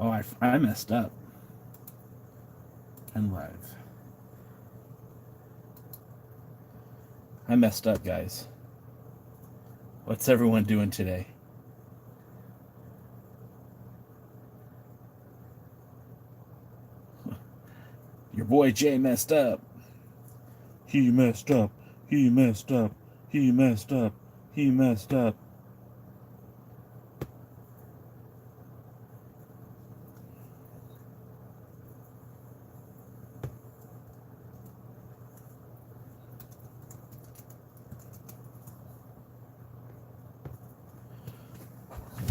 Oh, I messed up. And live. I messed up, guys. What's everyone doing today? Your boy Jay messed up. He messed up. He messed up. He messed up. He messed up.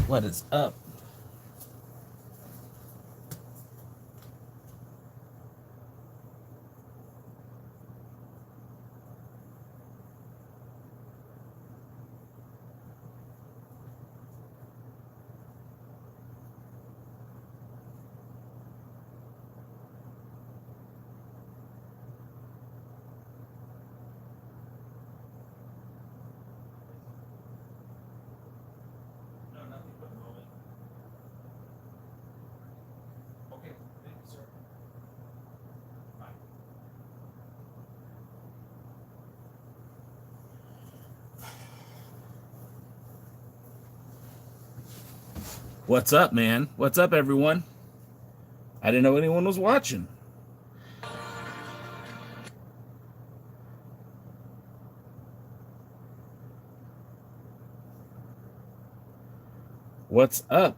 What is up? What's up, man? What's up, everyone? I didn't know anyone was watching. What's up?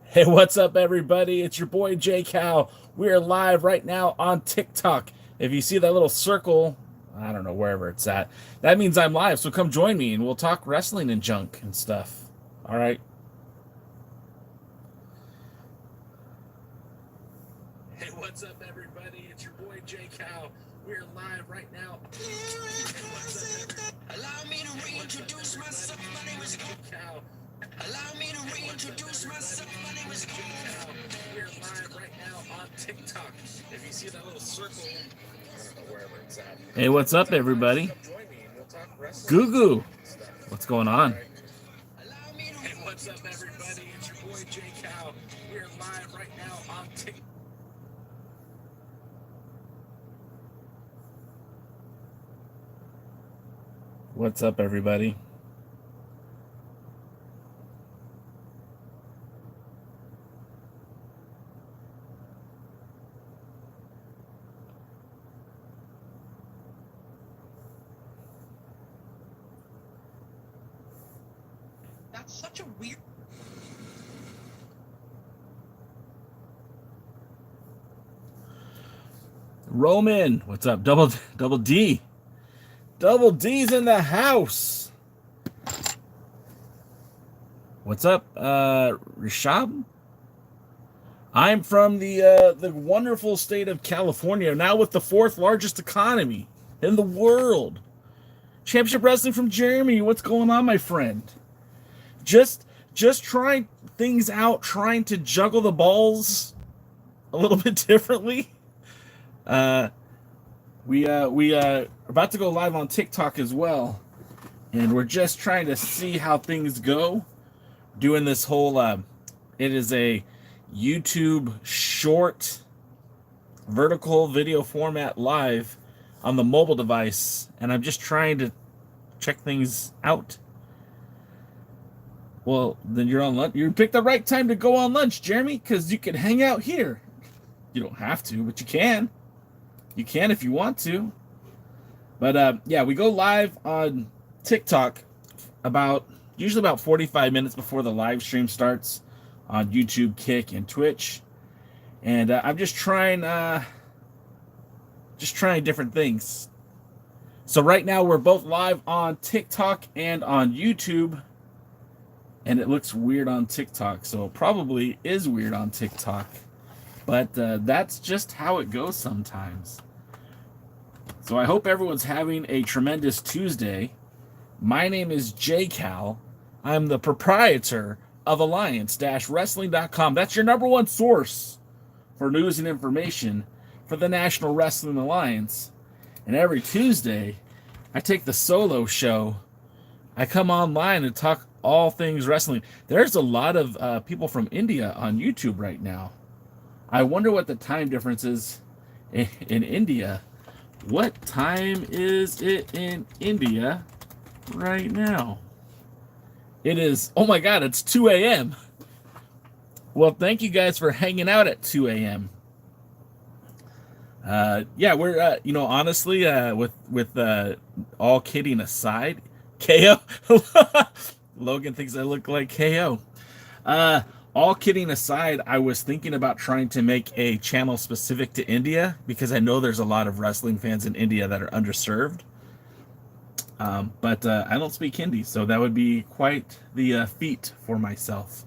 Hey, what's up, everybody? It's your boy J Cal. We're live right now on TikTok. If you see that little circle, I don't know, wherever it's at, that means I'm live. So come join me and we'll talk wrestling and junk and stuff. All right. Hey, what's up, everybody? It's your boy J Cal. We're live right now. Allow me to reintroduce myself. My name is J Cal. Allow me to reintroduce myself. My name is Cal. We're live right now on TikTok. If you see that little circle, I don't know wherever it's at. Hey, what's up, everybody? Goo Goo. What's going on? Hey, what's up, everybody? It's your boy J Cal. We're live right now on TikTok. What's up, everybody? That's such a weird. Roman, what's up? Double D. Double D's in the house. What's up, Rishab? I'm from the wonderful state of California, now with the fourth largest economy in the world. Championship Wrestling from Jeremy. What's going on, my friend? Just trying things out, trying to juggle the balls a little bit differently. We about to go live on TikTok as well, and we're just trying to see how things go. Doing this whole it is a YouTube short vertical video format live on the mobile device, and I'm just trying to check things out. Well, then you're on lunch. You picked the right time to go on lunch, Jeremy, because you can hang out here. You don't have to, but you can. You can if you want to. But yeah, we go live on TikTok usually about 45 minutes before the live stream starts on YouTube, Kick, and Twitch. And I'm just trying different things. So right now we're both live on TikTok and on YouTube. And it looks weird on TikTok, so it probably is weird on TikTok. But that's just how it goes sometimes. So I hope everyone's having a tremendous Tuesday. My name is J Cal. I'm the proprietor of Alliance-Wrestling.com. That's your number one source for news and information for the National Wrestling Alliance. And every Tuesday, I take the solo show I come online and talk all things wrestling. There's a lot of people from India on YouTube right now. I wonder what the time difference is in India. What time is it in India right now? It is, oh my God, it's 2 a.m. Well, thank you guys for hanging out at 2 a.m. Yeah, we're, honestly, with all kidding aside, KO. Logan thinks I look like KO. All kidding aside, I was thinking about trying to make a channel specific to India because I know there's a lot of wrestling fans in India that are underserved. But I don't speak Hindi, so that would be quite the feat for myself.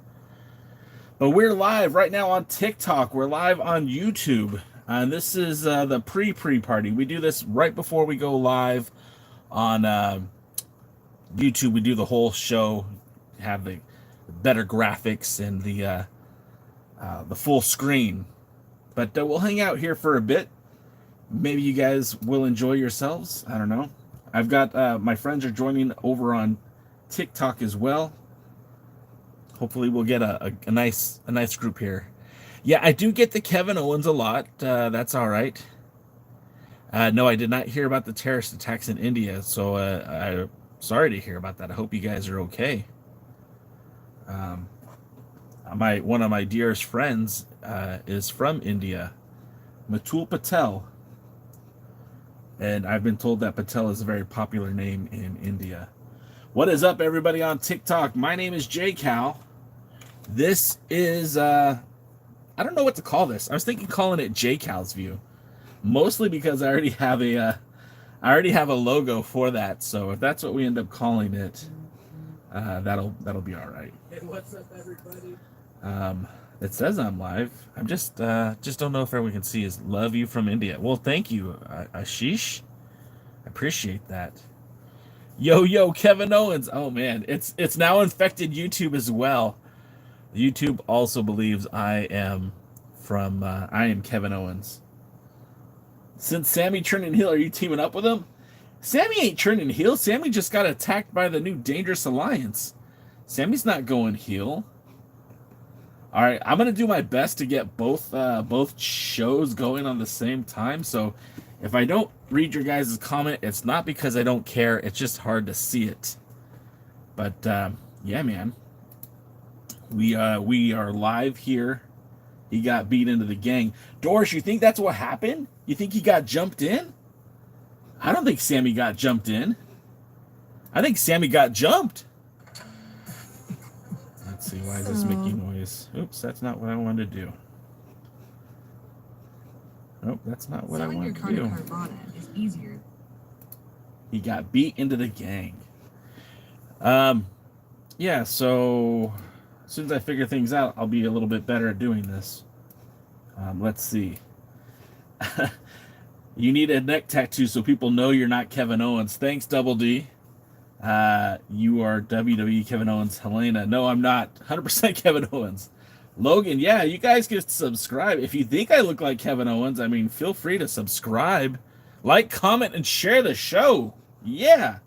But we're live right now on TikTok. We're live on YouTube. This is the pre-party. We do this right before we go live on YouTube. We do the whole show, have the better graphics and the full screen. But we'll hang out here for a bit. Maybe you guys will enjoy yourselves. I don't know. I've got my friends are joining over on TikTok as well. Hopefully we'll get a nice group here. Yeah, I do get the Kevin Owens a lot. That's all right. No, I did not hear about the terrorist attacks in India, so I'm sorry to hear about that. I hope you guys are okay. One of my dearest friends is from India, Matul Patel. And I've been told that Patel is a very popular name in India. What is up, everybody on TikTok? My name is JCal. This is, I don't know what to call this. I was thinking calling it JCal's View. Mostly because I already have a logo for that. So if that's what we end up calling it, that'll be all right. Hey, what's up, everybody? It says I'm live. I'm just don't know if everyone can see. Is love you from India. Well, thank you, Ashish. I appreciate that. Yo, Kevin Owens. Oh man, it's now infected YouTube as well. YouTube also believes I am Kevin Owens. Since Sammy turning heel, are you teaming up with him? Sammy ain't turning heel. Sammy just got attacked by the new Dangerous Alliance. Sammy's not going heel. All right, I'm gonna do my best to get both shows going on the same time. So if I don't read your guys' comment, it's not because I don't care. It's just hard to see it. But yeah, man, we are live here. He got beat into the gang. Doris, you think that's what happened? You think he got jumped in? I don't think Sammy got jumped in. I think Sammy got jumped. Let's see, why is this making noise? Oops, that's not what I wanted to do. Nope, that's not what I wanted to do. Is easier. He got beat into the gang. Yeah, so as soon as I figure things out, I'll be a little bit better at doing this. Let's see. You need a neck tattoo so people know you're not Kevin Owens. Thanks, Double D. You are WWE Kevin Owens. Helena. No, I'm not. 100% Kevin Owens. Logan, yeah, you guys can subscribe. If you think I look like Kevin Owens, I mean, feel free to subscribe. Like, comment, and share the show. Yeah.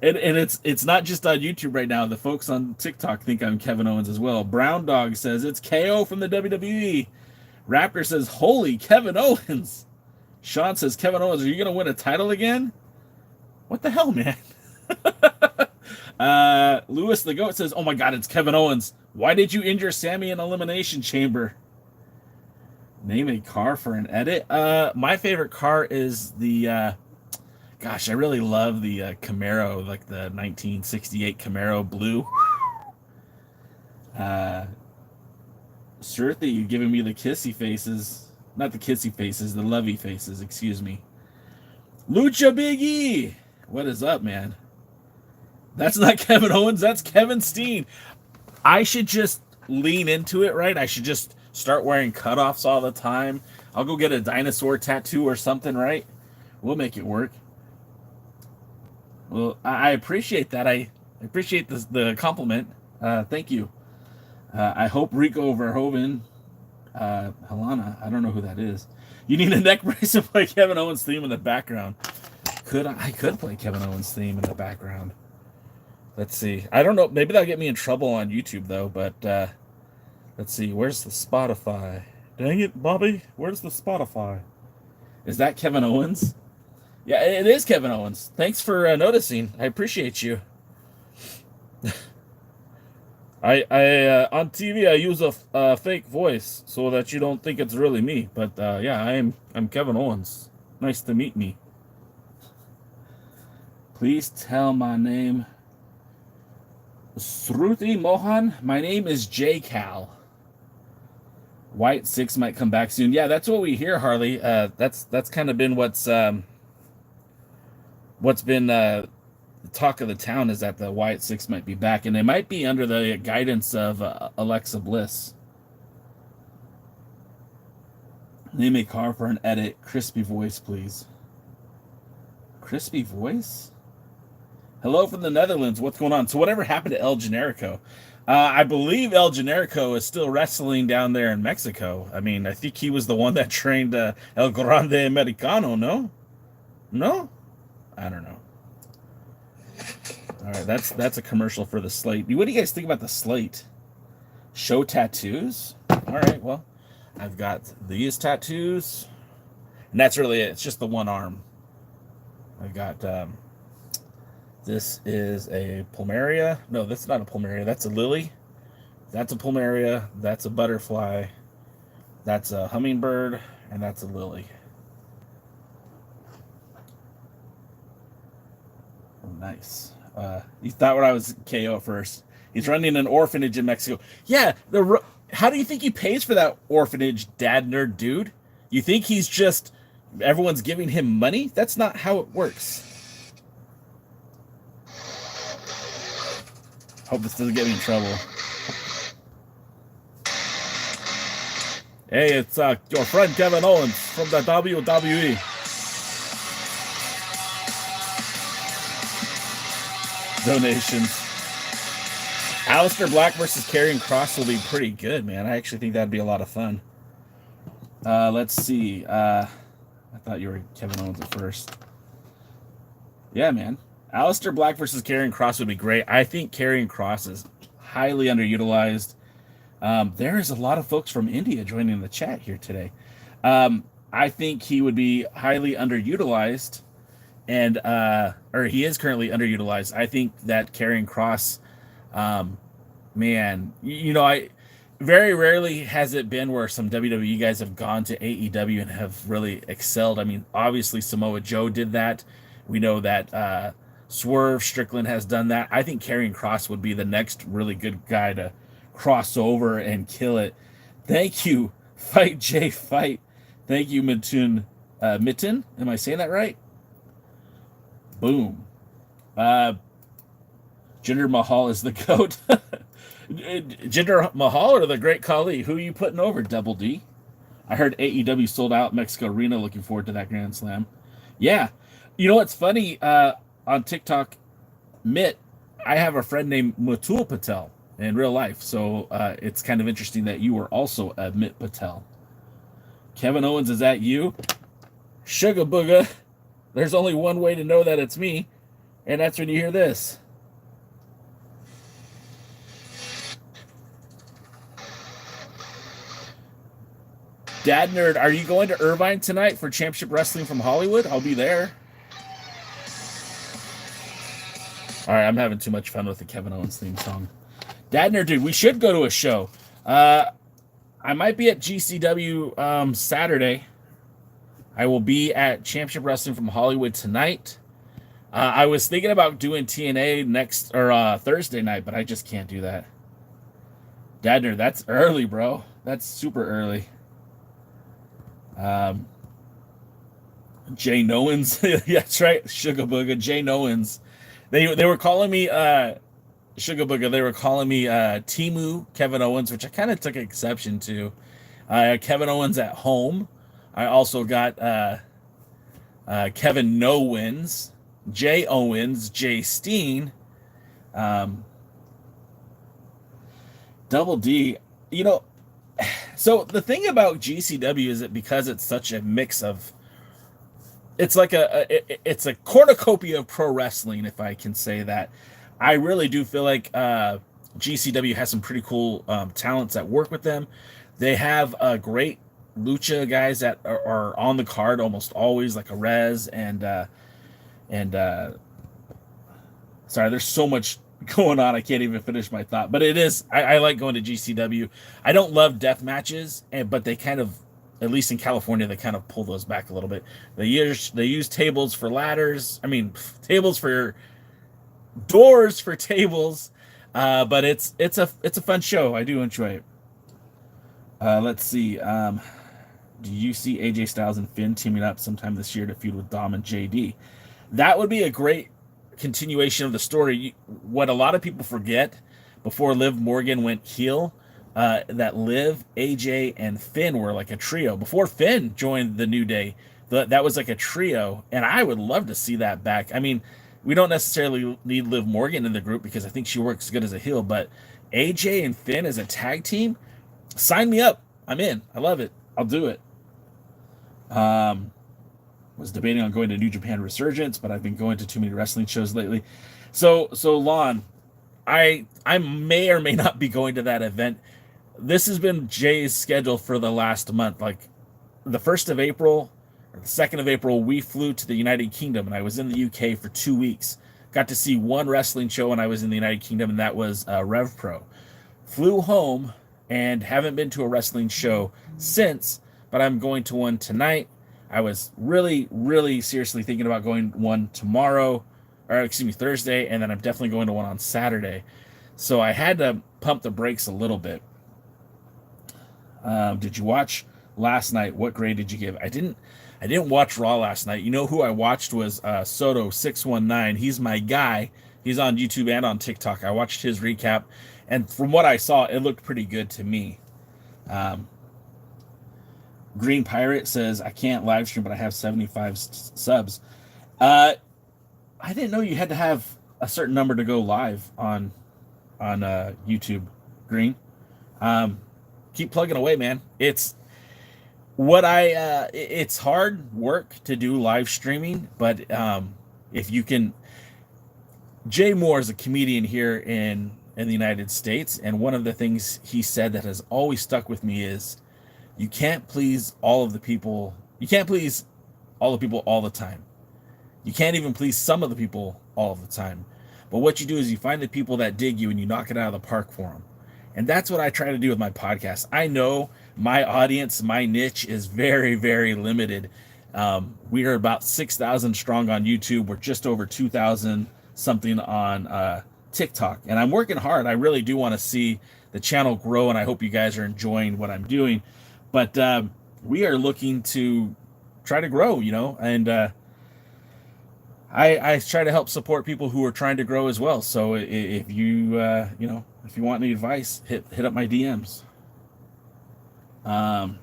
and it's not just on YouTube right now. The folks on TikTok think I'm Kevin Owens as well. Brown Dog says, it's KO from the WWE. Raptor says, holy Kevin Owens. Sean says, Kevin Owens, are you going to win a title again? What the hell, man? Lewis the Goat says, oh my God, it's Kevin Owens. Why did you injure Sammy in Elimination Chamber? Name a car for an edit. My favorite car is the, gosh, I really love the Camaro, like the 1968 Camaro blue. Surthy, you giving me the kissy faces. Not the kissy faces, the lovey faces, excuse me. Lucha Big E! What is up, man? That's not Kevin Owens, that's Kevin Steen. I should just lean into it, right? I should just start wearing cutoffs all the time. I'll go get a dinosaur tattoo or something, right? We'll make it work. Well, I appreciate that. I appreciate the compliment. Thank you. I hope Rico Verhoeven, Helena, I don't know who that is. You need a neck brace to play Kevin Owens theme in the background. I could play Kevin Owens' theme in the background. Let's see. I don't know. Maybe that'll get me in trouble on YouTube though. But let's see. Where's the Spotify? Dang it, Bobby. Where's the Spotify? Is that Kevin Owens? Yeah, it is Kevin Owens. Thanks for noticing. I appreciate you. I on TV I use a fake voice so that you don't think it's really me. But yeah, I'm Kevin Owens. Nice to meet me. Please tell my name. Shruti Mohan. My name is J Cal. White 6 might come back soon. Yeah, that's what we hear, Harley. That's kind of been what's been the talk of the town, is that the White 6 might be back, and they might be under the guidance of Alexa Bliss. Name a car for an edit. Crispy voice, please. Crispy voice? Hello from the Netherlands. What's going on? So whatever happened to El Generico? I believe El Generico is still wrestling down there in Mexico. I mean, I think he was the one that trained El Grande Americano, no? No? I don't know. All right, that's a commercial for the slate. What do you guys think about the slate? Show tattoos? All right, well, I've got these tattoos, and that's really it. It's just the one arm. I've got this is a plumeria. No, that's not a plumeria. That's a lily. That's a plumeria. That's a butterfly. That's a hummingbird, and that's a lily. Oh, nice. You thought what I was KO at first. He's running an orphanage in Mexico. Yeah, how do you think he pays for that orphanage, dad nerd dude? You think he's just, everyone's giving him money? That's not how it works. Hope this doesn't get me in trouble. Hey, it's your friend Kevin Owens from the WWE. Donations. Aleister Black versus Karrion Kross will be pretty good, man. I actually think that'd be a lot of fun. Let's see. I thought you were Kevin Owens at first. Yeah, man. Aleister Black versus Karrion Kross would be great. I think Karrion Kross is highly underutilized. There is a lot of folks from India joining the chat here today. I think he would be highly underutilized. And or he is currently underutilized. I think that Karrion Kross, man, you know, I very rarely has it been where some WWE guys have gone to AEW and have really excelled. I mean, obviously Samoa Joe did that. We know that Swerve Strickland has done that. I think Karrion Kross would be the next really good guy to cross over and kill it. Thank you, Fight J Fight. Thank you, Mitten. Mitten, am I saying that right? Boom. Jinder Mahal is the GOAT. Jinder Mahal or the Great Khali? Who are you putting over, Double D? I heard AEW sold out Mexico Arena. Looking forward to that Grand Slam. Yeah. You know what's funny? On TikTok, Mitt, I have a friend named Mutul Patel in real life. So it's kind of interesting that you are also a Mitt Patel. Kevin Owens, is that you? Sugar Booga. There's only one way to know that it's me, and that's when you hear this. Dad Nerd, are you going to Irvine tonight for Championship Wrestling from Hollywood? I'll be there. All right, I'm having too much fun with the Kevin Owens theme song. Dad Nerd, dude, we should go to a show. I might be at GCW Saturday. I will be at Championship Wrestling from Hollywood tonight. I was thinking about doing TNA next or Thursday night, but I just can't do that. Dadner, that's early, bro. That's super early. Jay Nowens, yeah, that's right. Sugar Booga, Jay Nowens. They were calling me Sugar Booga. They were calling me Timu Kevin Owens, which I kind of took exception to. Kevin Owens at home. I also got Kevin Nowens, Jay Owens, Jay Steen, Double D. You know, so the thing about GCW is that because it's such a mix of it's like it's a cornucopia of pro wrestling, if I can say that. I really do feel like GCW has some pretty cool talents that work with them. They have great lucha guys that are on the card almost always, like a Rez and sorry, there's so much going on. I can't even finish my thought. But it is. I like going to GCW. I don't love death matches, but they kind of, at least in California, they kind of pull those back a little bit. They use tables for ladders. I mean, tables for doors for tables. But it's a fun show. I do enjoy it. Let's see. Do you see AJ Styles and Finn teaming up sometime this year to feud with Dom and JD? That would be a great continuation of the story. What a lot of people forget, before Liv Morgan went heel, that Liv, AJ, and Finn were like a trio. Before Finn joined the New Day, that was like a trio, and I would love to see that back. I mean, we don't necessarily need Liv Morgan in the group because I think she works good as a heel, but AJ and Finn as a tag team, sign me up. I'm in. I love it. I'll do it. Was debating on going to New Japan Resurgence, but I've been going to too many wrestling shows lately. So Lon, I may or may not be going to that event. This has been Jay's schedule for the last month. Like the 1st of April or the 2nd of April, we flew to the United Kingdom, and I was in the UK for 2 weeks. Got to see one wrestling show when I was in the United Kingdom, and that was Rev Pro. Flew home and haven't been to a wrestling show since, but I'm going to one tonight. I was really, really seriously thinking about going one tomorrow, or excuse me, Thursday, and then I'm definitely going to one on Saturday. So I had to pump the brakes a little bit. Did you watch last night? What grade did you give? I didn't watch Raw last night. You know who I watched was Soto619. He's my guy. He's on YouTube and on TikTok. I watched his recap, and from what I saw, it looked pretty good to me. Green Pirate says, I can't live stream, but I have 75 subs. I didn't know you had to have a certain number to go live on YouTube, Green. Keep plugging away, man. It's hard work to do live streaming, but if you can, Jay Moore is a comedian here in the United States, and one of the things he said that has always stuck with me is, you can't please all of the people. You can't please all the people all the time. You can't even please some of the people all the time. But what you do is you find the people that dig you and you knock it out of the park for them. And that's what I try to do with my podcast. I know my audience, my niche is very, very limited. We are about 6,000 strong on YouTube. We're just over 2,000 something on TikTok. And I'm working hard. I really do want to see the channel grow, and I hope you guys are enjoying what I'm doing. But we are looking to try to grow, and I try to help support people who are trying to grow as well. So if you if you want any advice, hit up my DMs. The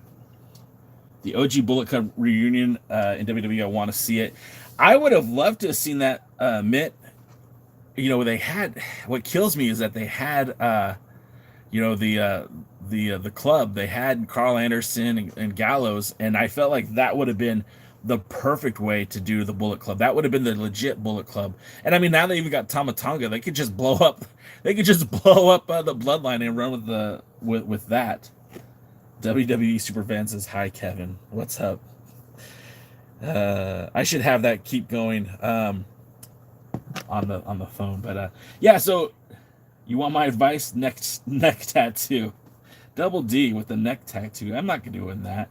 OG Bullet Club reunion in WWE, I want to see it. I would have loved to have seen that Mitt. They had, what kills me is that they had the club. They had Carl Anderson and Gallows, and I felt like that would have been the perfect way to do the Bullet Club. That would have been the legit Bullet Club. And I mean, now they even got Tama Tonga. They could just blow up. They could just blow up the Bloodline and run with that. WWE Superfan says, "Hi, Kevin. What's up?" I should have that keep going on the phone, but yeah. So you want my advice? Neck tattoo. Double D with the neck tattoo. I'm not doing that.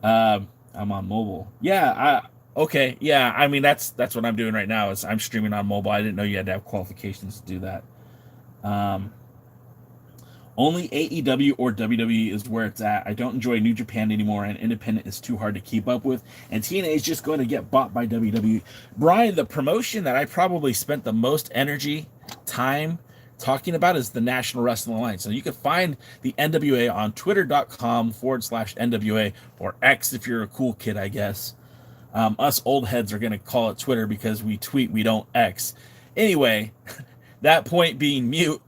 I'm on mobile. Yeah. Okay. Yeah. I mean, that's what I'm doing right now. Is I'm streaming on mobile. I didn't know you had to have qualifications to do that. Only AEW or WWE is where it's at. I don't enjoy New Japan anymore, and independent is too hard to keep up with. And TNA is just going to get bought by WWE. Brian, the promotion that I probably spent the most energy, time talking about is the National Wrestling Alliance. So you can find the NWA on twitter.com/NWA, or X if you're a cool kid, I guess. Us old heads are going to call it Twitter because we tweet, we don't X. Anyway, that point being mute,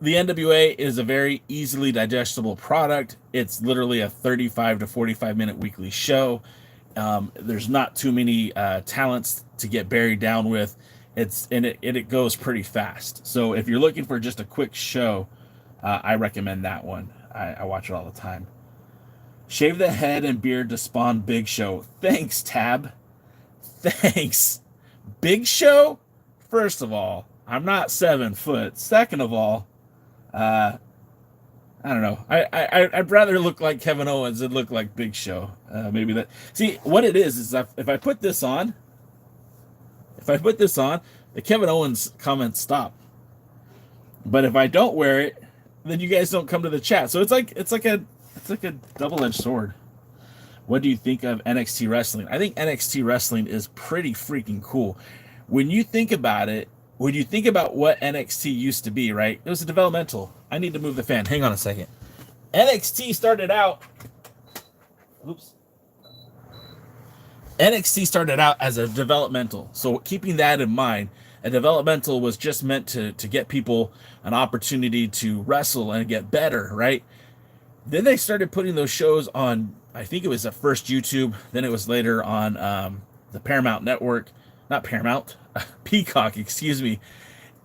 the NWA is a very easily digestible product. It's literally a 35 to 45 minute weekly show. There's not too many talents to get buried down with. It goes pretty fast. So if you're looking for just a quick show, I recommend that one. I watch it all the time. Shave the head and beard to spawn Big Show. Thanks, Tab. Thanks. Big Show? First of all, I'm not 7 foot. Second of all, I don't know. I'd rather look like Kevin Owens than look like Big Show. Maybe that. See, what it is if I put this on, the Kevin Owens comments stop. But if I don't wear it, then you guys don't come to the chat. So it's like a double-edged sword. What do you think of NXT wrestling? I think NXT wrestling is pretty freaking cool. When you think about it, when you think about what NXT used to be, right? It was a developmental. I need to move the fan. Hang on a second. NXT started out. Oops. NXT started out as a developmental. So keeping that in mind, a developmental was just meant to get people an opportunity to wrestle and get better, right? Then they started putting those shows on, I think it was at first YouTube, then it was later on the Paramount Network, not Paramount, Peacock, excuse me.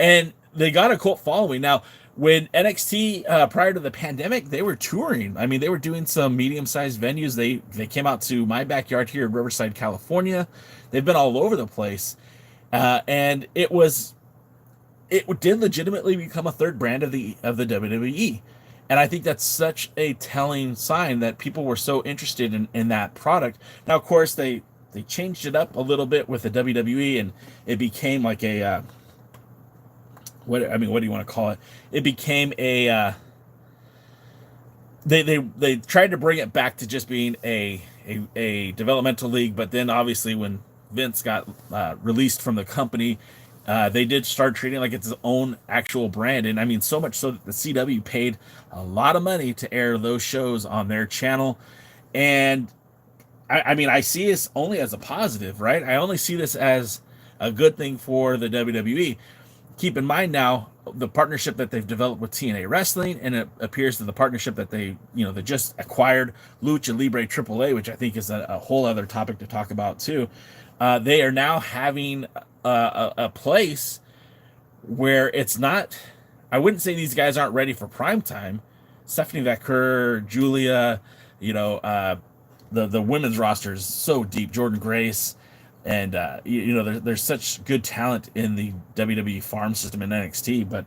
And they got a cult following. Now, when NXT, prior to the pandemic, they were touring. I mean, they were doing some medium-sized venues. They came out to my backyard here in Riverside, California. They've been all over the place. And it did legitimately become a third brand of the WWE. And I think that's such a telling sign that people were so interested in that product. Now, of course, they changed it up a little bit with the WWE, and it became like a what do you want to call it? It became a they tried to bring it back to just being a developmental league, but then obviously when Vince got released from the company, they did start treating it like it's its own actual brand. And I mean, so much so that the CW paid a lot of money to air those shows on their channel. And I mean, I see this only as a positive, right? I only see this as a good thing for the WWE. Keep in mind now the partnership that they've developed with TNA Wrestling, and it appears that the partnership that they just acquired, Lucha Libre AAA, which I think is a whole other topic to talk about too. They are now having a place where it's not, I wouldn't say these guys aren't ready for prime time. Stephanie Vaquer, Julia, the women's roster is so deep. Jordan Grace, and there's such good talent in the WWE farm system in NXT. But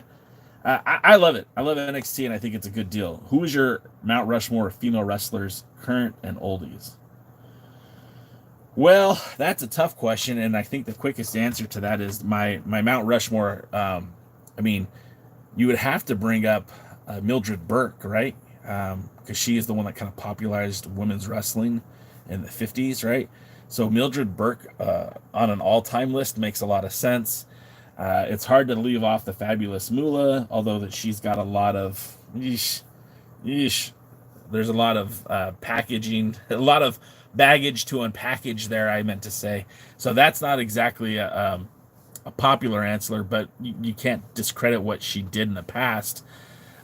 I love it. I love NXT, and I think it's a good deal. Who is your Mount Rushmore of female wrestlers, current and oldies? Well, that's a tough question, and I think the quickest answer to that is my Mount Rushmore. I mean, you would have to bring up Mildred Burke, right? Because she is the one that kind of popularized women's wrestling in the 50s, right? So Mildred Burke on an all-time list makes a lot of sense. It's hard to leave off the Fabulous Moolah, although that she's got a lot of there's a lot of packaging, a lot of baggage to unpackage there, I meant to say. So that's not exactly a popular answer, but you can't discredit what she did in the past.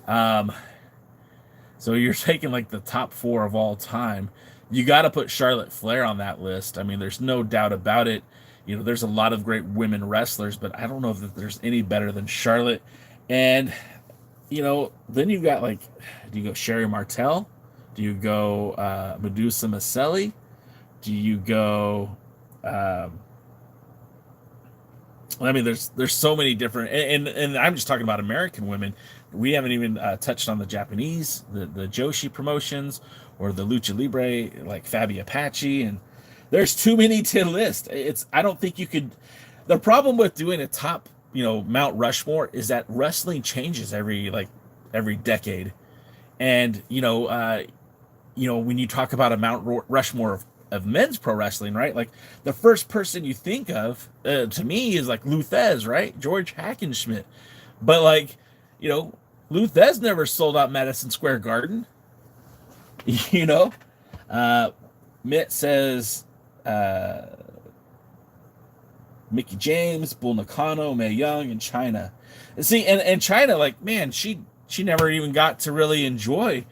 So you're taking like the top 4 of all time. You got to put Charlotte Flair on that list. I mean, there's no doubt about it. There's a lot of great women wrestlers, but I don't know if there's any better than Charlotte. And, then you got like, do you go Sherry Martel? Do you go Medusa Maselli? Do you go? I mean, there's so many different, and I'm just talking about American women. We haven't even touched on the Japanese, the Joshi promotions, or the Lucha Libre, like Fabi Apache, and there's too many to list. I don't think you could. The problem with doing a top, Mount Rushmore is that wrestling changes every decade, and when you talk about a Mount Rushmore of men's pro wrestling, right? Like the first person you think of to me is like Lou Thesz, right? George Hackenschmidt, but like Lou Thesz never sold out Madison Square Garden. Mitt says Mickey James, Bull Nakano, Mae Young, and China. And see, and China, like, man, she never even got to really enjoy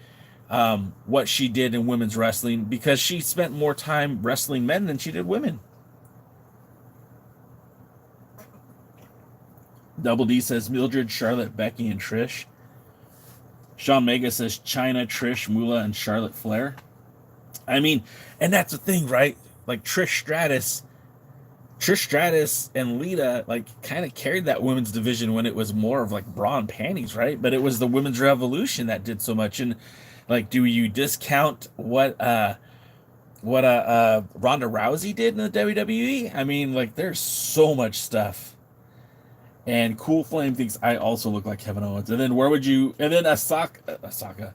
what she did in women's wrestling because she spent more time wrestling men than she did women. Double D says Mildred, Charlotte, Becky, and Trish. Sean Mega says China, Trish, Moolah, and Charlotte Flair. I mean, and that's the thing, right? Like Trish Stratus and Lita like kind of carried that women's division when it was more of like bra and panties, right? But it was the women's revolution that did so much. And like, do you discount what Ronda Rousey did in the WWE? I mean, like, there's so much stuff. And Cool Flame thinks I also look like Kevin Owens. And then where would you? And then Asuka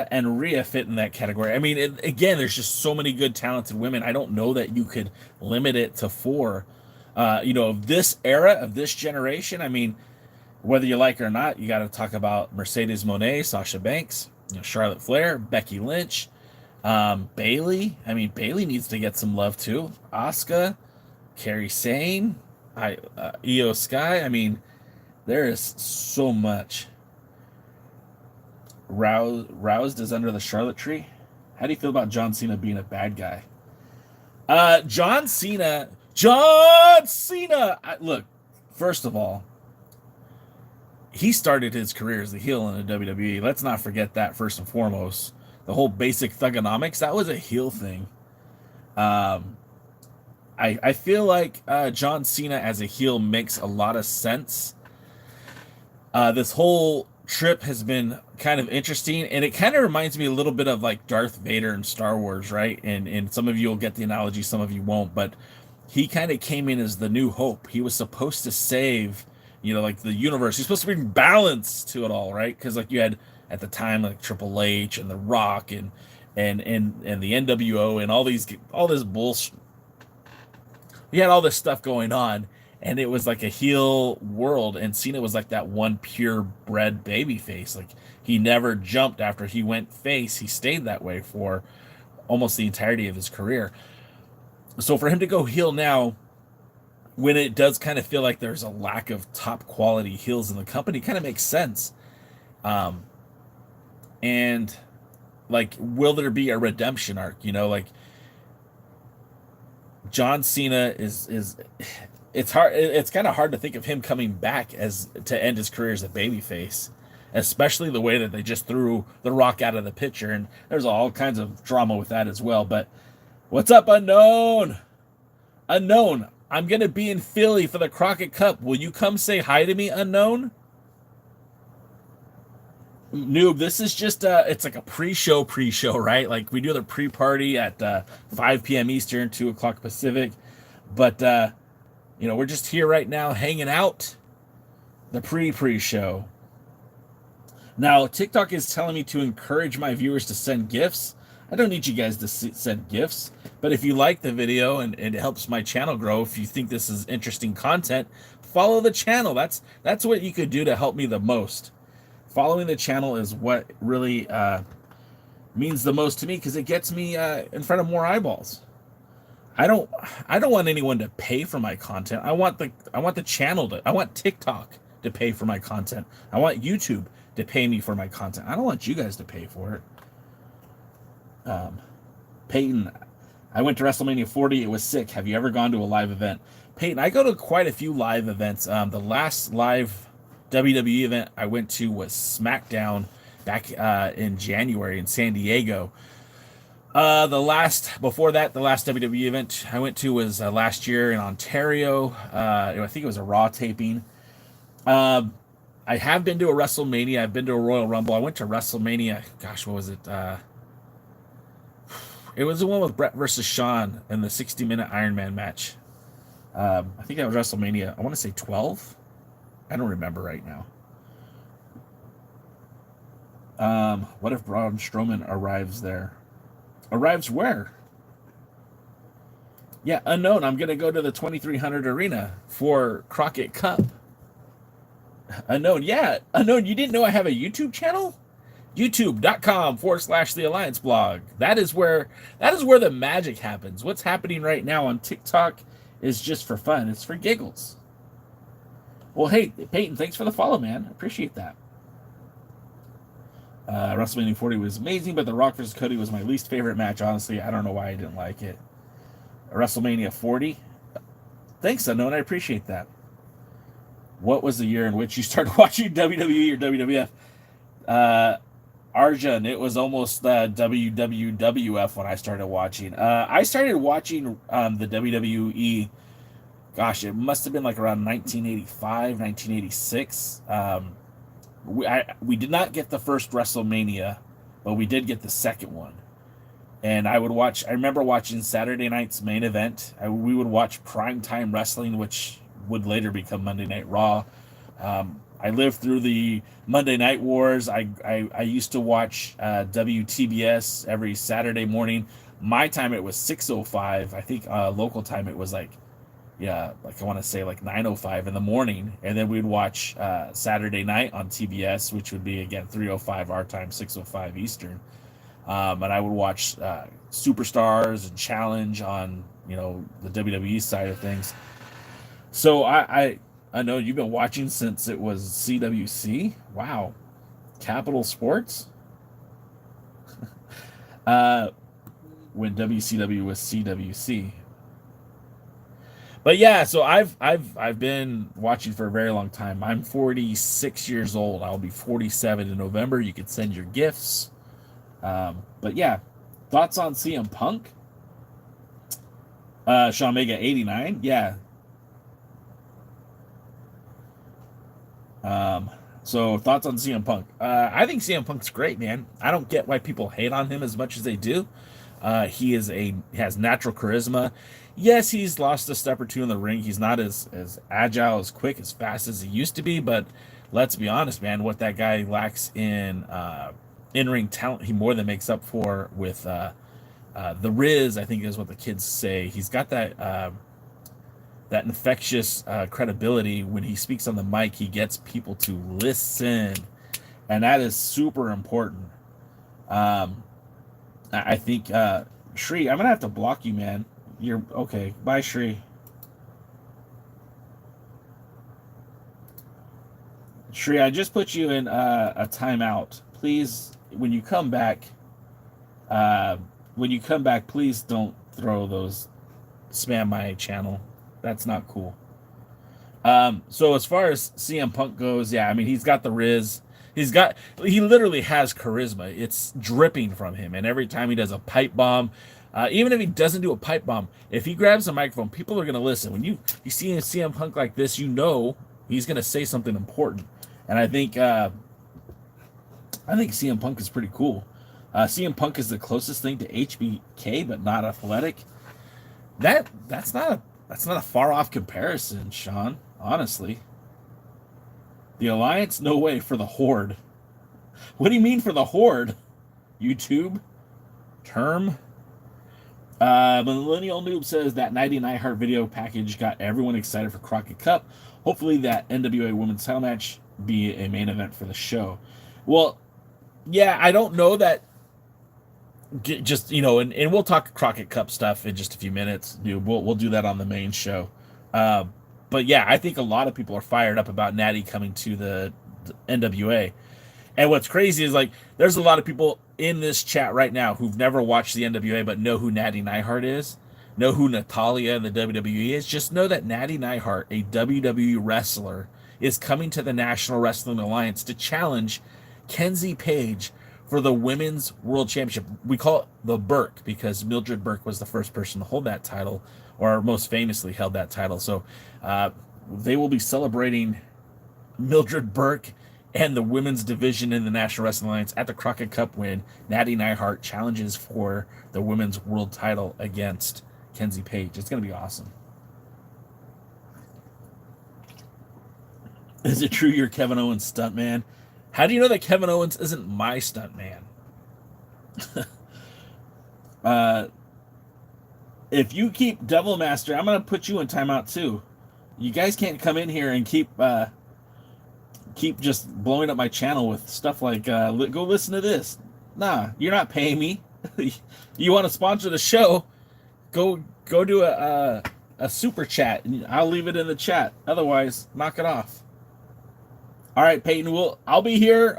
and Rhea fit in that category. I mean, again, there's just so many good, talented women. I don't know that you could limit it to 4. Of this era, of this generation. I mean, whether you like it or not, you got to talk about Mercedes Moné, Sasha Banks, Charlotte Flair, Becky Lynch, Bayley. I mean, Bayley needs to get some love too. Asuka, Kairi Sane, Io Sky. I mean, there is so much. Roused is under the Charlotte tree. How do you feel about John Cena being a bad guy? John Cena. Look, first of all, he started his career as a heel in the WWE. Let's not forget that first and foremost. The whole basic thugonomics, that was a heel thing. I feel like John Cena as a heel makes a lot of sense. This whole trip has been kind of interesting, and it kind of reminds me a little bit of like Darth Vader in Star Wars, right? And some of you will get the analogy, some of you won't, but he kind of came in as the new hope. He was supposed to save, like the universe. He's supposed to bring balance to it all, right? Because like you had at the time like Triple H and The Rock and the NWO and all this bullshit. We had all this stuff going on, and it was like a heel world, and Cena was like that one purebred baby face. Like, he never jumped after he went face. He stayed that way for almost the entirety of his career. So for him to go heel now, when it does kind of feel like there's a lack of top quality heels in the company, kind of makes sense. And like, will there be a redemption arc? Like, John Cena is it's hard. It's kind of hard to think of him coming back to end his career as a babyface, especially the way that they just threw The Rock out of the picture, and there's all kinds of drama with that as well. But what's up, Unknown? I'm gonna be in Philly for the Crockett Cup. Will you come say hi to me, Unknown? Noob, this is just it's like a pre-show, right? Like, we do the pre-party at 5 p.m. Eastern, 2 o'clock Pacific. But we're just here right now hanging out. The pre-show. Now, TikTok is telling me to encourage my viewers to send gifts. I don't need you guys to send gifts, but if you like the video and it helps my channel grow, if you think this is interesting content, follow the channel. That's what you could do to help me the most. Following the channel is what really means the most to me, because it gets me in front of more eyeballs. I don't want anyone to pay for my content. I want the channel I want TikTok to pay for my content. I want YouTube to pay me for my content. I don't want you guys to pay for it. Peyton, I went to WrestleMania 40. It was sick. Have you ever gone to a live event? Peyton, I go to quite a few live events. The last live WWE event I went to was SmackDown back in January in San Diego. The last WWE event I went to was last year in Ontario. I think it was a Raw taping. I have been to a WrestleMania. I've been to a Royal Rumble. I went to WrestleMania. Gosh, what was it? It was the one with Brett versus Shawn in the 60-minute Iron Man match. I think that was WrestleMania. I want to say 12. I don't remember right now. What if Braun Strowman arrives there? Arrives where? Yeah, Unknown. I'm going to go to the 2300 Arena for Crockett Cup. Unknown. Yeah, Unknown. You didn't know I have a YouTube channel? YouTube.com/The Alliance Blog. That is where the magic happens. What's happening right now on TikTok is just for fun. It's for giggles. Well, hey, Peyton, thanks for the follow, man. I appreciate that. WrestleMania 40 was amazing, but The Rock vs. Cody was my least favorite match. Honestly, I don't know why I didn't like it. WrestleMania 40. Thanks, Unknown. I appreciate that. What was the year in which you started watching WWE or WWF? Arjun, it was almost WWF when I started watching. I started watching the WWE, gosh, it must have been like around 1985, 1986. We did not get the first WrestleMania, but we did get the second one. And I remember watching Saturday night's main event. We would watch primetime wrestling, which would later become Monday Night Raw. I lived through the Monday Night Wars. I used to watch WTBS every Saturday morning. My time, it was 6:05. I think local time, it was like I want to say like 9:05 in the morning. And then we'd watch Saturday night on TBS, which would be, again, 3:05 our time, 6:05 Eastern. And I would watch Superstars and Challenge on, the WWE side of things. So I know you've been watching since it was CWC. Wow. Capital Sports. When WCW was CWC. But yeah, so I've been watching for a very long time. I'm 46 years old. I'll be 47 in November. You can send your gifts. But yeah, thoughts on CM Punk? Sean Mega 89. Yeah. So thoughts on CM Punk? I think CM Punk's great, man. I don't get why people hate on him as much as they do. He has natural charisma. Yes, he's lost a step or two in the ring. He's not as agile, as quick, as fast as he used to be. But let's be honest, man. What that guy lacks in in-ring talent, he more than makes up for with the Riz, I think is what the kids say. He's got that infectious credibility. When he speaks on the mic, he gets people to listen, and that is super important. I think Shri, I'm gonna have to block you, man. You're okay. Bye, Shri. Shri, I just put you in a timeout. Please, when you come back, please don't throw those, spam my channel. That's not cool. So as far as CM Punk goes, yeah, I mean, he's got the Riz. He literally has charisma. It's dripping from him. And every time he does a pipe bomb, even if he doesn't do a pipe bomb, if he grabs a microphone, people are going to listen. When you see a CM Punk like this, he's going to say something important. And I think CM Punk is pretty cool. CM Punk is the closest thing to HBK, but not athletic. That's not a far off comparison, Sean. Honestly, the Alliance, no way. For the Horde. What do you mean for the Horde? YouTube term. Millennial Noob says that 99 Heart video package got everyone excited for Crockett Cup. Hopefully that NWA Women's Title match be a main event for the show. Well, yeah, I don't know that. Just, and we'll talk Crockett Cup stuff in just a few minutes. Dude, we'll do that on the main show. But yeah, I think a lot of people are fired up about Natty coming to the NWA. And what's crazy is, like, there's a lot of people in this chat right now who've never watched the NWA but know who Natty Neidhart is, know who Natalia in the WWE is. Just know that Natty Neidhart, a WWE wrestler, is coming to the National Wrestling Alliance to challenge Kenzie Page for the Women's World Championship. We call it the Burke because Mildred Burke was the first person to hold that title, or most famously held that title. So they will be celebrating Mildred Burke and the women's division in the National Wrestling Alliance at the Crockett Cup when Natty Neidhart challenges for the women's world title against Kenzie Page. It's going to be awesome. Is it true you're Kevin Owens' stuntman? How do you know that Kevin Owens isn't my stuntman? If you keep Devil Master, I'm going to put you in timeout too. You guys can't come in here and keep just blowing up my channel with stuff like, go listen to this. Nah, you're not paying me. You want to sponsor the show, go do a super chat, and I'll leave it in the chat. Otherwise, knock it off. All right, Peyton. I'll be here.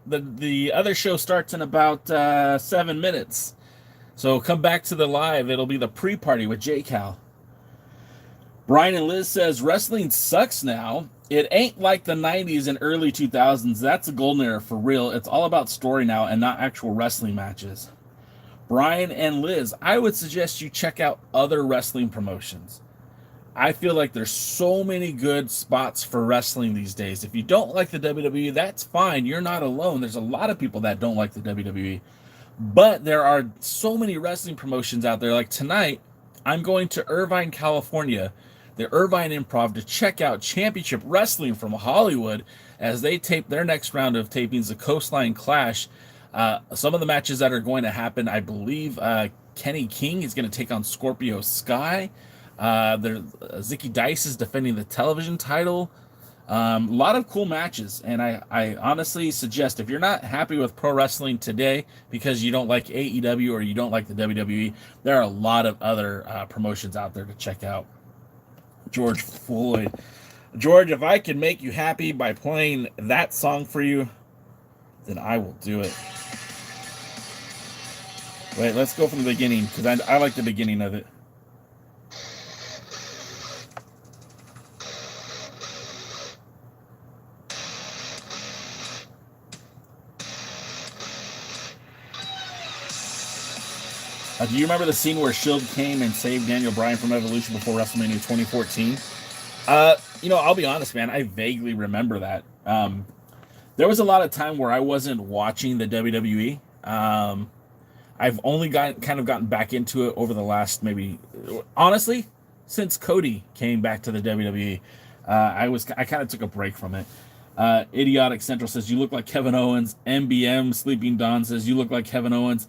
The other show starts in about 7 minutes, so come back to the live. It'll be the pre-party with J Cal. Brian and Liz says wrestling sucks now. It ain't like the 90s and early 2000s. That's a golden era for real. It's all about story now and not actual wrestling matches. Brian and Liz, I would suggest you check out other wrestling promotions. I feel like there's so many good spots for wrestling these days. If you don't like the WWE, that's fine. You're not alone. There's a lot of people that don't like the WWE. But there are so many wrestling promotions out there. Like tonight, I'm going to Irvine, California, the Irvine Improv, to check out Championship Wrestling from Hollywood as they tape their next round of tapings, the Coastline Clash. Some of the matches that are going to happen, I believe Kenny King is going to take on Scorpio Sky. Zicky Dice is defending the television title. A lot of cool matches, and I honestly suggest, if you're not happy with pro wrestling today because you don't like AEW or you don't like the WWE, there are a lot of other promotions out there to check out. George Floyd. George, if I can make you happy by playing that song for you, then I will do it. Wait, let's go from the beginning, because I like the beginning of it. Do you remember the scene where Shield came and saved Daniel Bryan from Evolution before WrestleMania 2014? I'll be honest, man. I vaguely remember that. There was a lot of time where I wasn't watching the WWE. I've only gotten back into it over the last honestly, since Cody came back to the WWE. I kind of took a break from it. Idiotic Central says, you look like Kevin Owens. MBM Sleeping Dawn says, you look like Kevin Owens.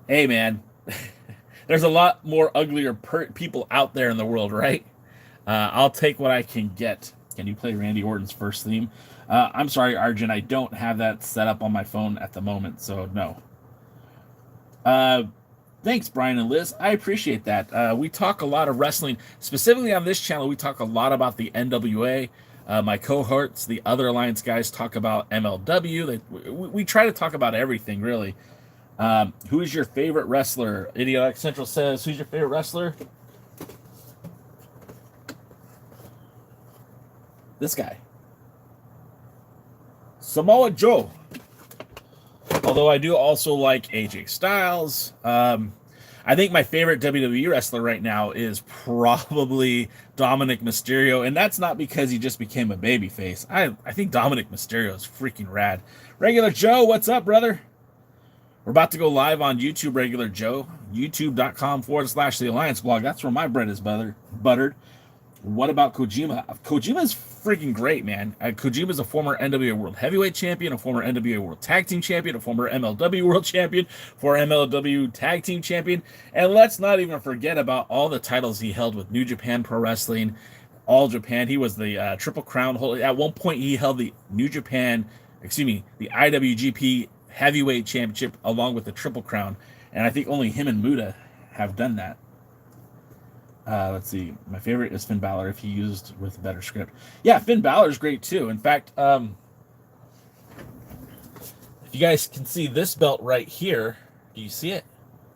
Hey, man. There's a lot more uglier people out there in the world, right? I'll take what I can get. Can you play Randy Orton's first theme? I'm sorry, Arjun. I don't have that set up on my phone at the moment, so no. Thanks, Brian and Liz. I appreciate that. We talk a lot of wrestling. Specifically on this channel, we talk a lot about the NWA. My cohorts, the other Alliance guys, talk about MLW. We try to talk about everything, really. Who is your favorite wrestler? Idiotic Central says, who's your favorite wrestler? This guy. Samoa Joe. Although I do also like AJ Styles. I think my favorite WWE wrestler right now is probably Dominic Mysterio, and that's not because he just became a babyface. I think Dominic Mysterio is freaking rad. Regular Joe, what's up, brother? We're about to go live on YouTube, Regular Joe. YouTube.com/The Alliance Blog. That's where my bread is buttered. What about Kojima? Kojima is freaking great, man. Kojima is a former NWA World Heavyweight Champion, a former NWA World Tag Team Champion, a former MLW World Champion, former MLW Tag Team Champion. And let's not even forget about all the titles he held with New Japan Pro Wrestling, All Japan. He was the Triple Crown holder. At one point, he held the the IWGP Heavyweight Championship along with the Triple Crown. And I think only him and Muta have done that. Let's see. My favorite is Finn Balor if he used with a better script. Yeah, Finn Balor's great too. In fact, if you guys can see this belt right here, do you see it?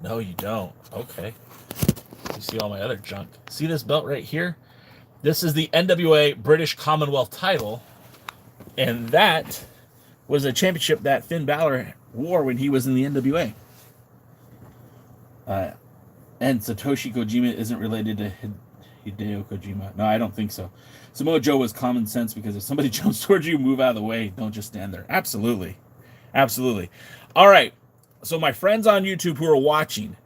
No, you don't. Okay. You see all my other junk. See this belt right here? This is the NWA British Commonwealth title, and that was a championship that Finn Balor wore when he was in the NWA. And Satoshi Kojima isn't related to Hideo Kojima. No, I don't think so. Samoa Joe was common sense because if somebody jumps towards you, move out of the way. Don't just stand there. Absolutely. Absolutely. All right. So my friends on YouTube who are watching,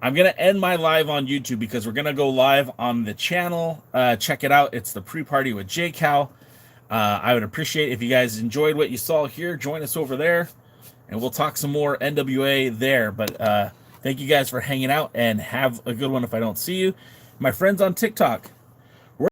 I'm going to end my live on YouTube because we're going to go live on the channel. Check it out. It's the pre-party with J-Cal. I would appreciate if you guys enjoyed what you saw here. Join us over there, and we'll talk some more NWA there. But thank you guys for hanging out, and have a good one if I don't see you. My friends on TikTok,